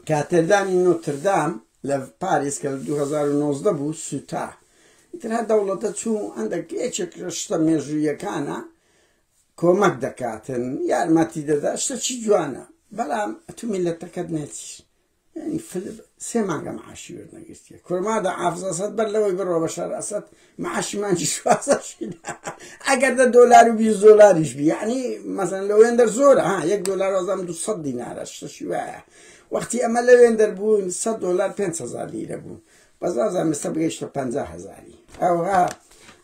کاتێدانی نۆتردام لە پاریس کە لە 2019 بوو سوتا ئیتر دەوڵەتە چوو هەندێک یەکێک شتە مێژوویەکانە کۆمەک دەکاتن یارمەتی دەدا شتێکی جوانە بەڵام تو میلەتەکەت نێتی ینی سێ مانگە معاشی وەرنەگرتیە کورمادە حافز ئەسەد بەر لەوەی بڕۆ بەشار ئەسەد معاشی مانجی شوازەشیدا ئەگەر $10 و $20 بی یعنی مەسەڵەن لەوێندەر زۆرە $1 وەزەم 200 دینارە شتەشی وایە وەختی ئەمە لەوێندەر بوون $100 5,000 لیرە بوون بەزازان مستە بگەیشتە 50,000 ئەوها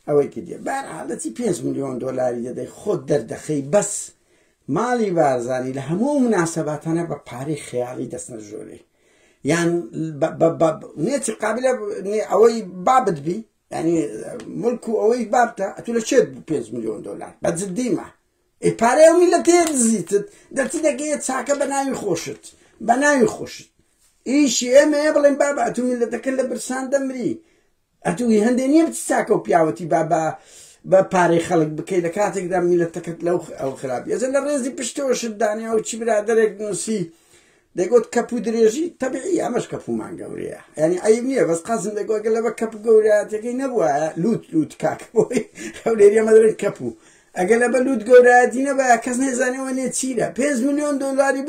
ئەوەی کردێ بەرحاڵەتی $5 ملیۆن دەدەی خۆت دەردەخەی بەس ماڵی بارزانی لە هەموو مناسەباتانە بە پارەی خەیاڵی دەستنە ژۆرێ یان نێتی قابلە ئەوەی بابت بی ینی ملک و ئەوەی بابتە ئەتو لە چێت بوو $5 ملیۆن بەجددیمە ئەی پارەی میلە تێ دزیتت دەرتی دەگەیت چاکە بە ناوی خۆشت بە ناوی خۆشت ئیشی ئێمەیە بڵێن بابە ئەتو میلەتەکە لە برسان دەمری ئەتوی هەندێک نییە بچ چاکە و پیاوەتی بە پارەی خەڵک بکەیت لە کاتێکدا میلەتەکەت لەو ئەو خراپی ئەزە لە ڕێزی پشتەوەشت دانیا و چی برادەرێک نووسی دەیگوت کەپ و درێژی تەبیعی ئەمەش کەپومان گەورەیە ینی عیب نییە بەس قەزم دەگوت گەلە بە کەپ گەورەیەتەکەی نەبووە لوت کاکە بۆی هەولێری ئەمە دەڵێن کەپ و ئەگەر لە بە لوت گەورەیەتی نەبە کەس نێزانێەوە نێ چیرە $5 ملیۆن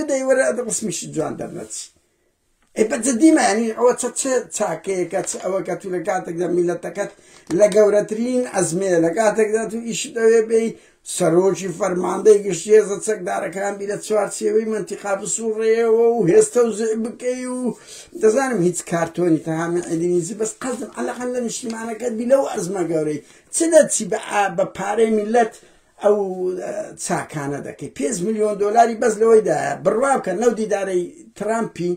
بدەی وەرە ڕسمیشت جوان دەرنەچی ئەی بەجددیمە ینی ئەوە چه چاکەیەکە ئەوە کە تو لە کاتێکدا میلەتەکەت لە گەورەترین ئەزمێ لە کاتێکدا تو ئیشت ئەوێ بێی سەرۆکی فەرماندەی گشتی هێزە چەکدارەکان بی لە چوارچێوەی منتیقا بسوڕێەوە و هێستە و زێ بکەی و دەزانم هیچ کارتۆنی تەهامی عیدینیزی بەس قەزم عەلەقەن لە نیشتیمانەکەت بی لەو ئەزمە گەورەی چ دەچی بە پارەی میلەت ئەو چاکانە دەکەی $5 ملیۆن بەس لەوەیدایە بڕوا بکە نەو دیدارەی ترامپی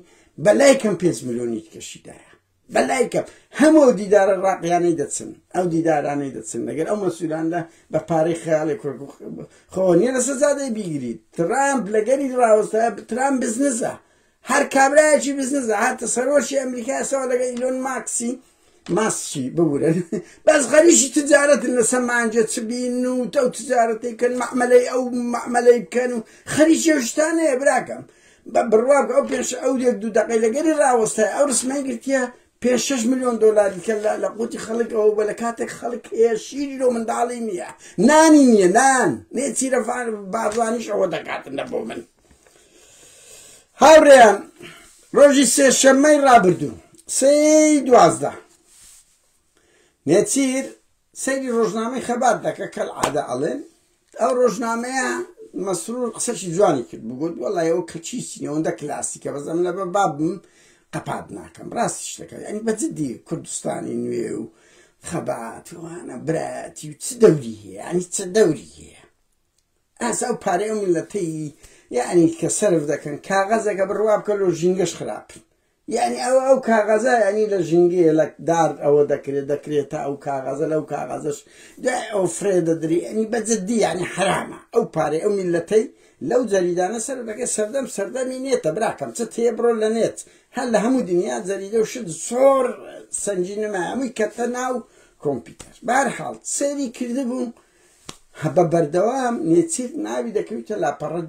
بەلای کەم $5 ملیۆنی کەشیدایە بەلای کەم هەموو دیدارە ڕاقیانەی دەچن ئەو دیدارانەی دەچن لەگەر ئەو مەسئولاندا بە پارەی خەیاڵی خۆ نییە لە سەجادەی بیگریت ترامپ لەگەری ڕاوەستە ترامپ بزنسە هەر کابرایەکی بزنسە هاتە سەرۆشی ئەمریکاسەوە لەگە ئیلۆن ماسکی ببورن بەس غەریشی تجارەتن لەسەر مانجە چ بین و تەو تجارەتێکن مەعمەلەی ئەو مەعمەلەی بکەن و خەریکی ئەو شتانەیە براکەم بڕوا بکە ئەو پێش ئەو 1-2 دقەی لەگەری ڕاوەستای ئەو ڕسمەی گرتیە $6 ملیۆن کە لە قوتی خەڵکەوە بە لە کاتێک خەڵک هەیە شیری لۆ منداڵی نییە نانی نییە نان نێ چیرە بازوانیش ئەوە دەکاتن بۆ من هاوڕێیان ڕۆژی سێشەممەی ڕابردوو 12 نێچیر سەیری ڕۆژنامەی خەبات دەکە کەلعادە ئەڵێن ئەو ڕۆژنامەیە مەسرور قسەشی جوانی کرد بگوت وەڵای ئەو کەچیسینە ئەوەندە کلاسیکە بەزەم لە بە بابم قەپات ناکەم ڕاستی شتەکە ینی بەجددی کوردستانی نوێ و خەبات وانە براتی و چ دەوری هەیە ینی چ دەوری هەیە ئاسا ئەو پارەی ئەو میلەتەی یعنی کە سەرف دەکەن کاغەزێکە بڕوا بکە لۆ ژینگەش خراپن یعنی ئەو کاغەزە ینی لە ژینگەیە لە دار ئەوە دەکرێتە ئەو کاغەزە لەو کاغەزەش دوای ئەو فرێ دەدری ینی بەجددی ینی حرامە ئەو پارەی ئەو میلەتەی لەو جەریدانە سەر دەکەی سەردەمی نێتە براکەم چ تێ بڕۆ لە نێت هەر لە هەموو دنیا جەریدە و شت زۆر سەنجینەمە هەمووی کەتە ناو کۆمپیوتەر بەهەرحاڵ سەیری کردبوو بە بەردەوام نێچیر ناوی دەکەویتە لاپەڕە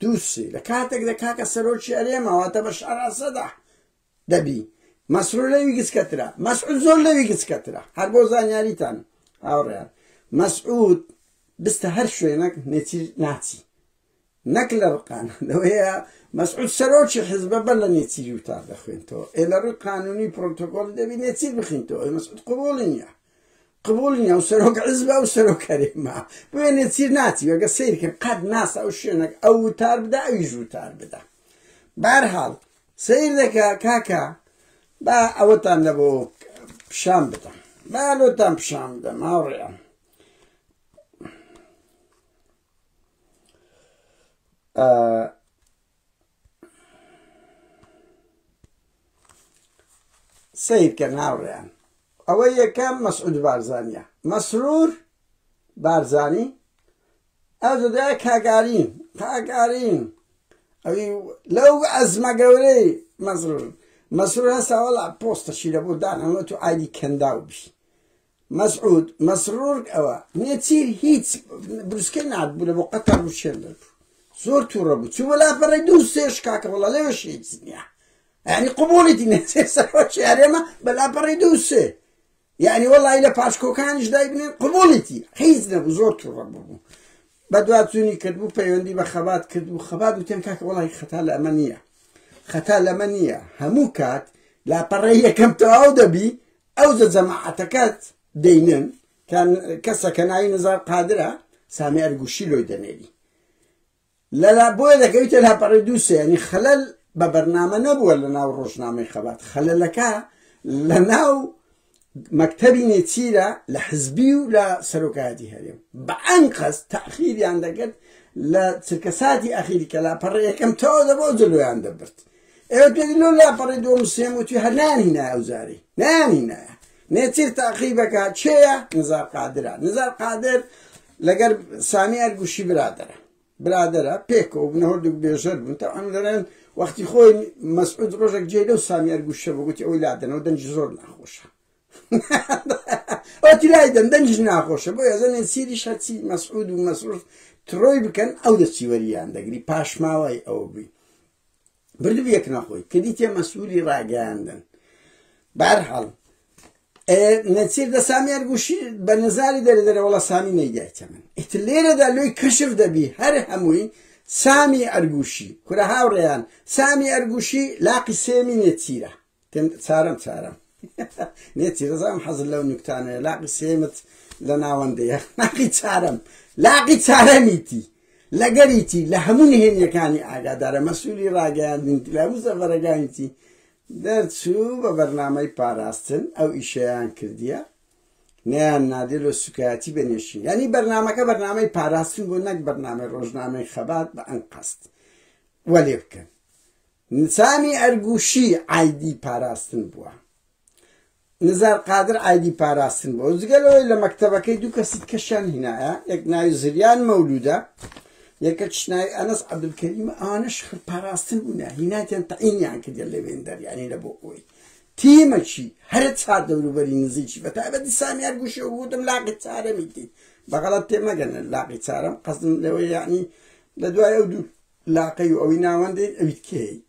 دووسێ لە کاتێک دەکاکە سەرۆکی ئەرێمەواتە بە شاراسەدا دەبی مەسعود لەوی گچکەترا مەسعود زۆر لەوی گچکەترا هەر بۆ زانیاریتان هاوڕێیان مەسعود بستە هەر شوێنەک نێچیر ناچی نەک لە ڕقان لەوەیە مەسعود سەرۆکی حیزبە بەر لە نێچیری وتار دەخوێنتەوە لە ڕووی قانونی پرۆتۆکۆڵ دەبی نێچیر بخینتەوە مەسعود قبوڵی نییە و سەرۆک حیزبە و سەرۆک هەرێمە بۆیە نێچیر ناچی وەگە سیرکرد قەت ناسە ئەو شوێنێک ئەو وتار بدە ئەویش وتار بدە بەهەرحاڵ سەیر دەکا کاکە با ئەوەتان لە بۆ پیشان بدەم بالۆتان پیشان بدەم هاوڕێیان سیرکە هاوڕێیان ئەوە یەکەم مەسعود بارزانیە مەسرور بارزانی ئەو دەدای کاگارین ئەوی لەو ئەزمە گەورەی مەسرور هەستاوە لە پۆستەشی لە بۆ دانەوە تو ئایدی کەنداو بی مەسرور ئەوە نێچیر هیچ بروسکەی ناتبوو لە بۆ قەتەر و شێن دەبوو زۆر تووڕە بوو چوو بە لاپەڕەی 2-3 کاکە وەڵا لەوێش هیچ نییە يعني قبولتي نسير سروت شعري ما بلا بريدوسه يعني والله إلى باشكو كانش دايبني قبولتي حيزنا بزورت ربو بدواتوني كتبو بيوندي بخبات كتبو خبات وتم كاك والله خطا الأمانية خطا الأمانية هموكات لا بريه كم تعود بي أوزا جماعتكات دينن كان كسا كان عين نزار قادرة سامي أرقوشي لو يدنيلي لا بويا ذاك لها بريدوسه يعني خلل ببرنامج نبوه لناو روزنامه خبات خللك لناو مكتبي نتيرة لحزبي ولا سلوكاتي هاليوم بأنقص تأخيري عندك لسركساتي أخيري كلا بريه كم تعود بوزلو عندبرت إيه تقولوا لا بريدو مسلم وتوها نان هنا أوزاري نان هنا نتير تأخيرك شيء نزار قادر لقر سامي أرقوشي برادره بيكو بنهردك بيجرب طبعا مثلا وقتی خوی مسعود روزك جيلو سامي أرقوشة بقولي أولادنا ودنج زور ناخوشة أتلاقي دنج ناخوشة بويا زين نسيري شاتي مسعود ومسعود تروي بكن أو دستي وريا عندك لي باش ماوي أو بي بردو بيك ناخوي كديتي مسؤولي راجع عندن برحال نتصير ده سامي أرقوشي بنزاري ده والله سامي نيجي كمان احتلينا ده لوي كشف ده بيه هر هموي سامي أرقوشي كره هاوريان سامي أرقوشي لاقي سامي نتصيره تم تسارم نتصير زام حظ لو نكتانه لاقي سامت لنا ونديه لاقي تسارميتي لقريتي لهمون هن يكاني أقدر مسؤولي راجع بنت لا مزفر راجعتي درسو ببرنامج باراستن أو إشياء كرديا نه نادل السكاتي بنشين يعني برنامج باراستن قلنا برنامج روزنامه خبات بأنقصت وليبكن سامي أرقوشي عيدي باراستن بوا نزار قادر عيدي باراستن بوا وزقلوا إلى مكتبك يدو كسيد كشان هنا يكنا زريان مولودة يكتشناي أنس عبد الكريم أنا شخر باراستن بنا هنا تنطعين يعني كده اللي بيندر يعني لبوقوي تيمشي هرت صار دورو بري نزيش فتابد سامي أرقوشي وقودم لاقي صارميتي بغلط تيما قلنا لاقي صارم قصدم لو يعني لدوا يودو لاقي أوينا وندي أبيت كي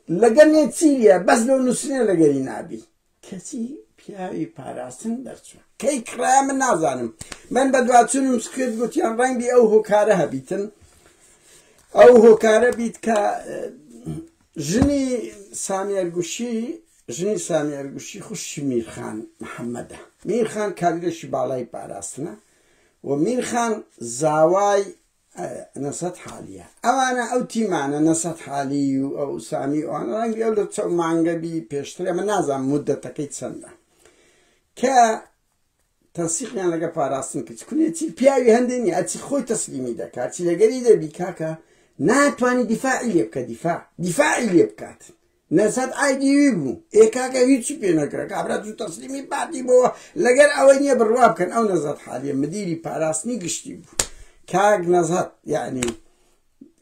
لقني تسيريا بس لو نسنا لقري نابي كسي بياوي باراستن درسوا كي كرام نازانم من بدواتون مسكت قلت يعني رنبي أو هكارها بيتن أو هكارها بيت كا جني سامي أرقوشي خوش ميرخان محمد ميرخان كارلش بالاي باراستنا وميرخان زاواي نصت حالية أو أنا أو تيمانا نصت حالي أو سامي وأنا رنبي أولو تسو مانجبي بيشتري من نازم مدة تكيت سنة كا تنسيق يعني لقى باراستن كت كوني تي بياوي هندني أتي خوي تسليمي دكا أتي لقريدة بكاكا ناتواني دفاعي يبكى دفاعي يبكات نسات عادي يبو كاكا هيتشي بينا كراك عبراتو تسليمي بعدي بو لقر أوينيا بالرواب كان أو نزات حاليا مديري باراستني قشتي بو كاك نزات يعني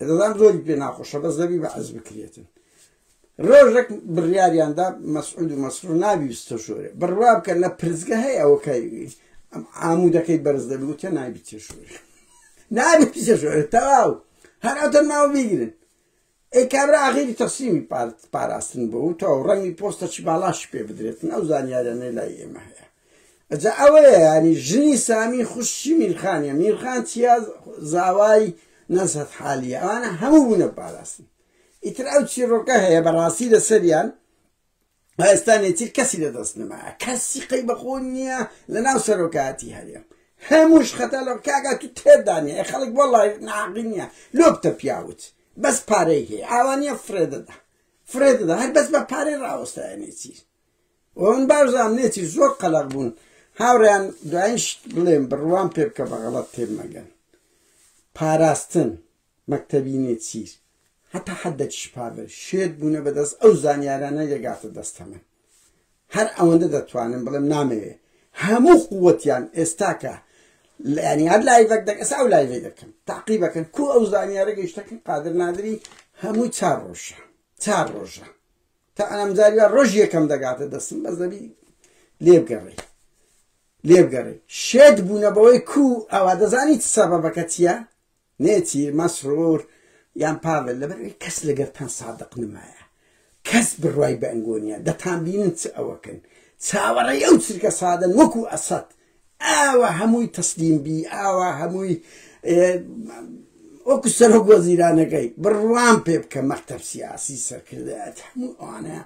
إذا دام زولي بينا خوشة بس دبي بعز بكريتن روجك بالرياريان دا مسعود ومسرور نابي بستشوري بالرواب كان لبرزقه هي أو كاي عمودا كي برز دبي قلت نابي بتشوري تواو هر أوتن ما بيجرن كابرا أخيري تصميمي باراستن بو تو رنگي بوستا شبالاش بيبدريتن أو زانياراني لا يمهيا أجا أولا يعني جني سامي خوشي ميرخان تياز زاواي نزهت حالية أنا همو بنا باراستن إتر أو تشيروكا هيا براسي لسريان هاستاني تير كسي لدسنا معا كسي قيبا خونيا لناو سروكاتي هاليوم هموش خطالو كاكا تتهداني خلق والله نعقينيا لو بتبياوت بس باريه عوانيا فريدة هل بس بباري راوستا نيتي ومن بارزام نيتي زور قلق بون هاوريان دوانش بلين بروان بيبكا بغلط تيب مگن باراستن مكتبي نيتي حتى حدد شبابر شيد بونه بدس او زانيارانا يقاط دستمن هر اوانده دتوانن بلم نامه همو قوتيان استاكا يعني هاد لايفك دك اساو لايفي دكم تعقيبك كو اوزاني رجشتك قادر نادري همو تشار روجا تا انا مزاري روجي كم دقات دسم بس دبي ليبقري شد بونا بوي كو او هذا زاني تسببك تيا نيتي مسرور يان بافل لبر كس لقرتان صادق نمايا کەس بڕوای بە ئەنگۆنیە دەتان بینن چ ئەوەکەن چاوەڕێی ئەو چرکە سادەن وەکو ئەسەد ئاوا هەمووی تەسلیم بی ئاوا هەمووی وەکو سەرۆک وەزیرانەکەی بڕوان پێ بکە مەکتەب سیاسی سەرکردایەت هەموو ئەوانە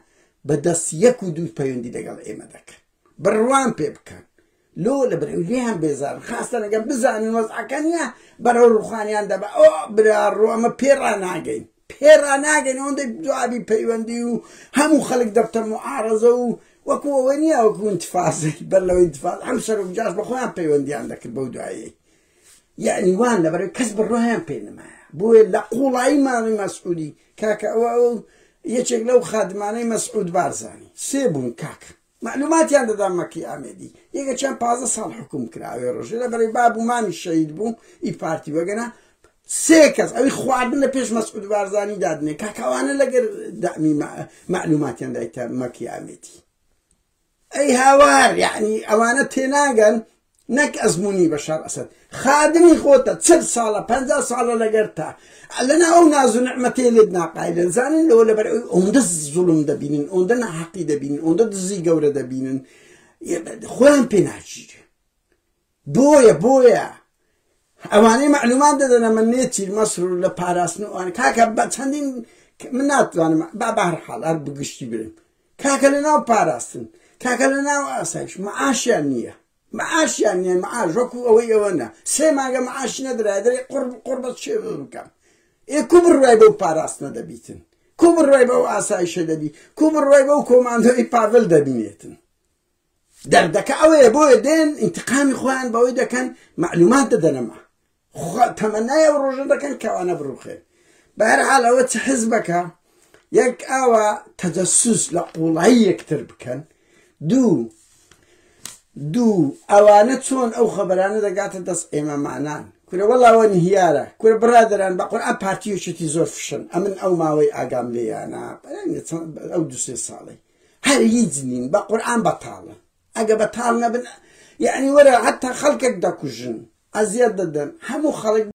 بەدەست یەک و دوو پەیوەندی لەگەڵ ئێمە دەکەن بڕوان پێ بکەن لۆ لە بەرەو لێیان بێزارن خاستە ئەگەر بزانن وەزعەکە نییە بەرەو ڕوخانیان دەبە ئۆ برا ڕۆ ئەمە پێڕا ناگەین پێڕا ناگەین ئەوەندەی جوابی پەیوەندی و هەموو خەڵک دەبتە موعارەزە و وەکو ئەوە نییە وەکو ئینتفاضی بەر لەوەی ئینتفاض هەم سەرۆک جاش بە خۆیان پەیوەندیان دەکرد بەو دوایەی یعنی وان لەبەرەوەی کەس بڕۆیان پێ نەمایە بۆیە لە قوڵایی ماڵی مەسعودی کاکە ئەوە یەکێک لەو خادمانەی مەسعود بارزانی سێ بوون کاکە معلوماتیان دەدا مەکی ئامێدی یەکە چەند 15 ساڵ حکوم کراوێ ڕۆژێ لەبەرەوەی باب و مامی شەهید بوو ئی پارتی وەگەنە سێ کەس ئەوی خواردن لە پێش مەسعود بارزانی دادنێ کاکەوانە لەگەر دامی معلوماتیان دایتە مەکی ئامێدی ئەی هاوار یعنی ئەوانە تێناگەن نەک ئەزمموی بەشار ئەسەد خادمی خۆتە 40 ساڵە 50 ساڵە لەگەر تا لەنا ئەو ناز و نعمەتێ لێت ناقایلن زانن لەوە لەبەر ئەوەندە زوڵم دەبینن ئەوەندە ناحەقی دەبینن ئەوەندە دزی گەورە دەبینن خۆیان پێ ناچیرێ بۆیە ئەوانەی معلومان دەدەن ئەمە نێچیر مەسر لە پاراستن ئەوان کاکە بە چەندین من ناتوانم با بەهەرحاڵ هەر بگشتی برم کاکە لەناو پاراستن کاکە لەناو ئاسایش مەعاشیان نییە معاشیان نییە معاش وەکو ئەوەی ئەوەنە سێ مانگە معاشی نەدرای دەرێ قوربەت چێ بکەم کو بڕوای بەو پاراستنە دەبیتن کو بڕوای بەو ئاسایشە دەبی کو بڕوای بەو کۆماندۆی پاڤل دەبینێتن دەردەکە ئەوەیە بۆیە دێن ئینتقامی خۆیان بەوەی دەکەن معلومات دەدەنەما تەمەنای ئەو ڕۆژە دەکەن کەوانە بڕوخێ بەهەرحاڵ ئەوە چ حزبەکە یەک ئاوا تەجەسوس لە قوڵایی یەکتر بکەن دوو ئەوانە چۆن ئەو خەبەرانە دەگاتە دەست ئێمەمانان کورە وەڵاوە نهیارە کورە بڕادەران بە قورئان پارتیۆشتی زۆر فشن ئەمن ئەو ماوەی ئاگام لێیانە ئەو 2-3 ساڵەی هەر هیچ نین بە قورئان بەتاڵن ئەگە بەتاڵ نەبن یعنی وەرە حتا خەڵکێک دەکوژن ئەزیەت دەدەن هەموو خەڵک